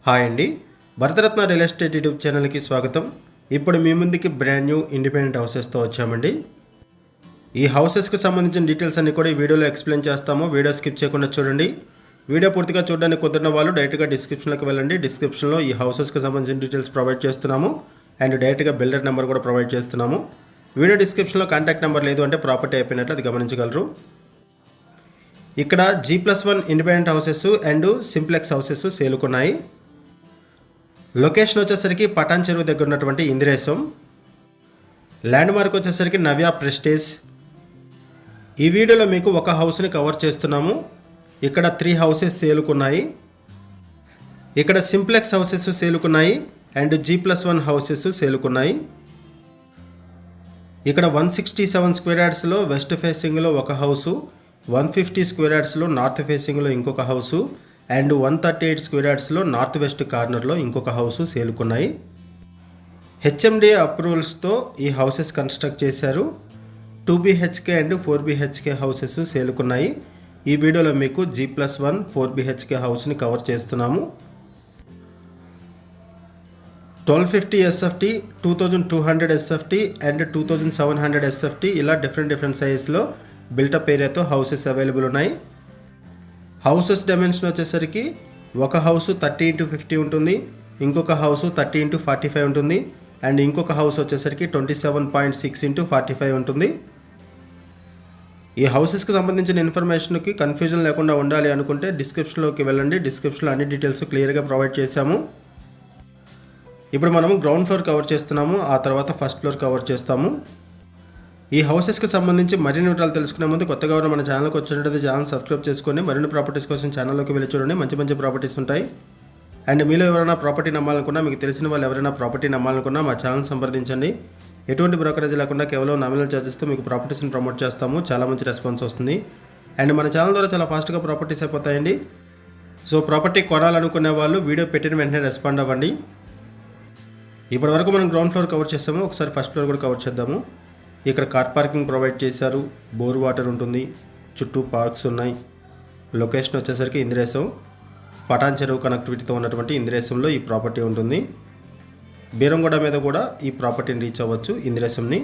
Hi అండి, Bharat Ratna real estate YouTube ఛానల్కి స్వాగతం. ఇప్పుడు మీ ముందుకి బ్రాండ్ న్యూ ఇండిపెండెంట్ హౌసెస్తో వచ్చామండి. ఈ హౌసెస్కి సంబంధించిన డీటెయిల్స్ అన్ని కూడా ఈ వీడియోలో ఎక్స్ప్లెయిన్ చేస్తాము. వీడియో స్కిప్ చేయకుండా చూడండి. వీడియో పూర్తిగా చూడడానికి కుదిరిన వాళ్ళు డైరెక్ట్గా డిస్క్రిప్షన్లోకి వెళ్ళండి. డిస్క్రిప్షన్లో ఈ హౌసెస్కి సంబంధించిన డీటెయిల్స్ ప్రొవైడ్ చేస్తున్నాము అండ్ డైరెక్ట్గా బిల్డర్ నెంబర్ కూడా ప్రొవైడ్ చేస్తున్నాము. వీడియో డిస్క్రిప్షన్లో కాంటాక్ట్ నెంబర్ లేదు అంటే ప్రాపర్టీ అయిపోయినట్లు అది గమనించగలరు. ఇక్కడ G+1 independent houses and simplex houses సేలుకున్నాయి. లొకేషన్ వచ్చేసరికి పటాన్ చెరువు దగ్గర ఉన్నటువంటి ఇందిరేశం. ల్యాండ్ మార్క్ వచ్చేసరికి నవ్య ప్రెస్టేజ్. ఈ వీడియోలో మీకు ఒక హౌస్ని కవర్ చేస్తున్నాము. ఇక్కడ 3 హౌసెస్ సేలుకున్నాయి. ఇక్కడ సింప్లెక్స్ హౌసెస్ సేలుకున్నాయి అండ్ G+1 హౌసెస్ సేలుకున్నాయి. ఇక్కడ 167 స్క్వేర్ యార్డ్స్లో వెస్ట్ ఫేసింగ్లో ఒక హౌసు, 150 స్క్వేర్ యార్డ్స్లో నార్త్ ఫేసింగ్లో ఇంకొక హౌసు అండ్ 138 స్క్వేర్ యార్డ్స్లో నార్త్ వెస్ట్ కార్నర్లో ఇంకొక హౌసు సేలుకున్నాయి. హెచ్ఎండిఏ అప్రూవల్స్తో ఈ హౌసెస్ కన్స్ట్రక్ట్ చేశారు. 2 BHK అండ్ 4 BHK హౌసెస్ సేలుకున్నాయి. ఈ వీడియోలో మీకు G+1 4 BHK హౌస్ని కవర్ చేస్తున్నాము. 1250 SFT, 2200 SFT అండ్ 2700 SFT ఇలా డిఫరెంట్ సైజ్లో బిల్టప్ ఏరియాతో హౌసెస్ అవైలబుల్ ఉన్నాయి. హౌసెస్ డైమెన్షన్ వచ్చేసరికి ఒక హౌస్ 30x50 ఉంటుంది, ఇంకొక హౌస్ 30x45 ఉంటుంది అండ్ ఇంకొక హౌస్ వచ్చేసరికి 27.6x45 ఉంటుంది. ఈ హౌసెస్కి సంబంధించిన ఇన్ఫర్మేషన్కి కన్ఫ్యూజన్ లేకుండా ఉండాలి అనుకుంటే డిస్క్రిప్షన్లోకి వెళ్ళండి. డిస్క్రిప్షన్లో అన్ని డీటెయిల్స్ క్లియర్గా ప్రొవైడ్ చేశాము. ఇప్పుడు మనము గ్రౌండ్ ఫ్లోర్ కవర్ చేస్తున్నాము, ఆ తర్వాత ఫస్ట్ ఫ్లోర్ కవర్ చేస్తాము. ఈ హౌసెస్కి సంబంధించి మరిన్ని వివరాలు తెలుసుకునే ముందు కొత్తగా ఉన్న మన ఛానల్కి వచ్చినట్టు ఛానల్ సబ్స్క్రైబ్ చేసుకొని మరిన్ని ప్రాపర్టీస్ కోసం ఛానల్లోకి వెళ్ళి చూడండి. మంచి ప్రాపర్టీస్ ఉంటాయి. అండ్ మీలో ఎవరైనా ప్రాపర్టీ నమ్మాలనుకున్నా, మీకు తెలిసిన వాళ్ళు ఎవరైనా ప్రాపర్టీ నమ్మాలనుకున్నా మా ఛానల్ సంప్రదించండి. ఎటువంటి బ్రోకరేజ్ లేకుండా కేవలం నామినల్ ఛార్జెస్తో మీకు ప్రాపర్టీస్ని ప్రమోట్ చేస్తాము. చాలా మంచి రెస్పాన్స్ వస్తుంది అండ్ మన ఛానల్ ద్వారా చాలా ఫాస్ట్గా ప్రాపర్టీస్ అయిపోతాయండి. సో ప్రాపర్టీ కొనాలనుకునే వాళ్ళు వీడియో పెట్టిన వెంటనే రెస్పాండ్ అవ్వండి. ఇప్పటి వరకు మనం గ్రౌండ్ ఫ్లోర్ కవర్ చేస్తాము. ఒకసారి ఫస్ట్ ఫ్లోర్ కూడా కవర్ చేద్దాము. ఇక్కడ కార్ పార్కింగ్ ప్రొవైడ్ చేశారు, బోర్ వాటర్ ఉంటుంది, చుట్టూ పార్క్స్ ఉన్నాయి. లొకేషన్ వచ్చేసరికి ఇందిరేశం, పటాన్ చెరువు కనెక్టివిటీతో ఉన్నటువంటి ఇందిరేశంలో ఈ ప్రాపర్టీ ఉంటుంది. బీరంగూడ మీద కూడా ఈ ప్రాపర్టీని రీచ్ అవ్వచ్చు ఇందిరేశంని.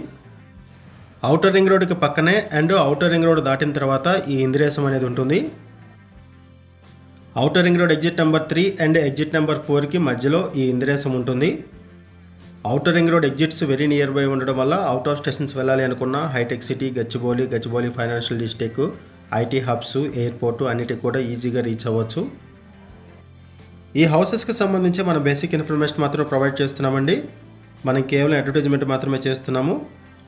ఔటర్ రింగ్ రోడ్కి పక్కనే అండ్ ఔటర్ రింగ్ రోడ్ దాటిన తర్వాత ఈ ఇందిరేశం అనేది ఉంటుంది. Outer ring road exit number 3 and exit number 4కి మధ్యలో ఈ ఇందిరేశం ఉంటుంది. Outer ring road exits very near by ఉండడం వల్ల అవుట్ ఆఫ్ స్టేషన్స్ వెళ్ళాలి అనుకున్న హైటెక్ City, Gachibowli financial district, IT hubs, airport అన్నిటికి కూడా ఈజీగా రీచ్ అవ్వచ్చు. ఈ హౌసెస్కి సంబంధించి మన బేసిక్ ఇన్ఫర్మేషన్ మాత్రం ప్రొవైడ్ చేస్తున్నామండి. మనం కేవలం అడ్వర్టైజ్మెంట్ మాత్రమే చేస్తున్నాము.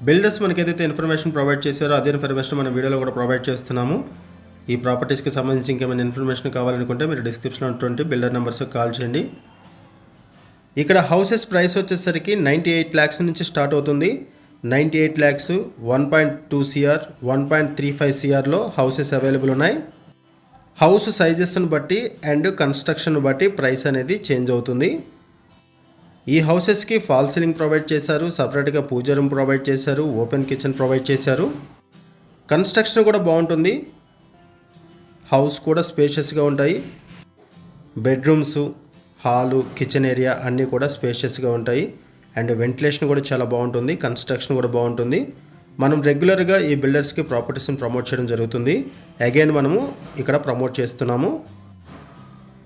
బిల్డర్స్ మనకి ఏదైతే ఇన్ఫర్మేషన్ ప్రొవైడ్ చేశారో అదే ఇన్ఫర్మేషన్ మన వీడియోలో కూడా ప్రొవైడ్ చేస్తున్నాము. ఈ ప్రాపర్టీస్కి సంబంధించి ఇంకేమైనా ఇన్ఫర్మేషన్ కావాలనుకుంటే మీరు డిస్క్రిప్షన్లో ఉన్నటువంటి బిల్డర్ నెంబర్స్కి కాల్ చేయండి. ఇక్కడ హౌసెస్ ప్రైస్ వచ్చేసరికి 98 lakhs నుంచి స్టార్ట్ అవుతుంది. 98 lakhs, 1.2 CR, 1.35 CRలో హౌసెస్ అవైలబుల్ ఉన్నాయి. హౌస్ సైజెస్ని బట్టి అండ్ కన్స్ట్రక్షన్ బట్టి ప్రైస్ అనేది చేంజ్ అవుతుంది. ఈ హౌసెస్కి ఫాల్ సీలింగ్ ప్రొవైడ్ చేశారు, సపరేట్గా పూజ రూమ్ ప్రొవైడ్ చేశారు, ఓపెన్ కిచెన్ ప్రొవైడ్ చేశారు. కన్స్ట్రక్షన్ కూడా బాగుంటుంది. హౌస్ కూడా స్పేషియస్గా ఉంటాయి. బెడ్రూమ్స్, హాలు, కిచెన్ ఏరియా అన్నీ కూడా స్పేషియస్గా ఉంటాయి అండ్ వెంటిలేషన్ కూడా చాలా బాగుంటుంది. కన్స్ట్రక్షన్ కూడా బాగుంటుంది. మనం రెగ్యులర్గా ఈ బిల్డర్స్కి ప్రాపర్టీస్ని ప్రమోట్ చేయడం జరుగుతుంది. అగైన్ మనము ఇక్కడ ప్రమోట్ చేస్తున్నాము.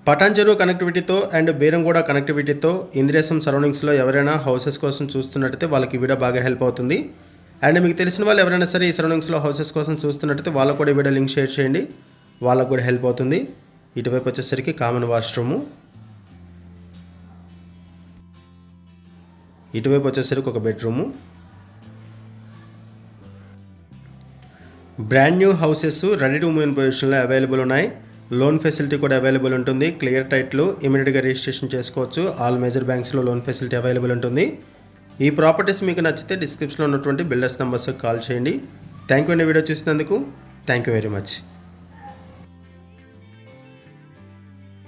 పటాన్ చెరువు కనెక్టివిటీతో అండ్ బీరంగూడ కనెక్టివిటీతో ఇందిరేశం సరౌండింగ్స్లో ఎవరైనా హౌసెస్ కోసం చూస్తున్నట్టయితే వాళ్ళకి వీడియో బాగా హెల్ప్ అవుతుంది. అండ్ మీకు తెలిసిన వాళ్ళు ఎవరైనా సరే ఈ సరౌండింగ్స్లో హౌసెస్ కోసం చూస్తున్నట్టయితే వాళ్ళకు కూడా వీడియో లింక్ షేర్ చేయండి, వాళ్ళకు కూడా హెల్ప్ అవుతుంది. ఇటువైపు వచ్చేసరికి కామన్ వాష్రూము, ఇటువైపు వచ్చేసరికి ఒక bedroom. Brand new houses ready to move in పొజిషన్లో అవైలబుల్ ఉన్నాయి. లోన్ ఫెసిలిటీ కూడా అవైలబుల్ ఉంటుంది. క్లియర్ టైటిల్, ఇమీడియట్గా రిజిస్ట్రేషన్ చేసుకోవచ్చు. ఆల్ మేజర్ బ్యాంక్స్లో లోన్ ఫెసిలిటీ అవైలబుల్ ఉంటుంది. ఈ ప్రాపర్టీస్ మీకు నచ్చితే డిస్క్రిప్షన్లో ఉన్నటువంటి బిల్డర్స్ నెంబర్స్కి కాల్ చేయండి. థ్యాంక్ యూ అండి వీడియో చూసినందుకు. Thank you very much.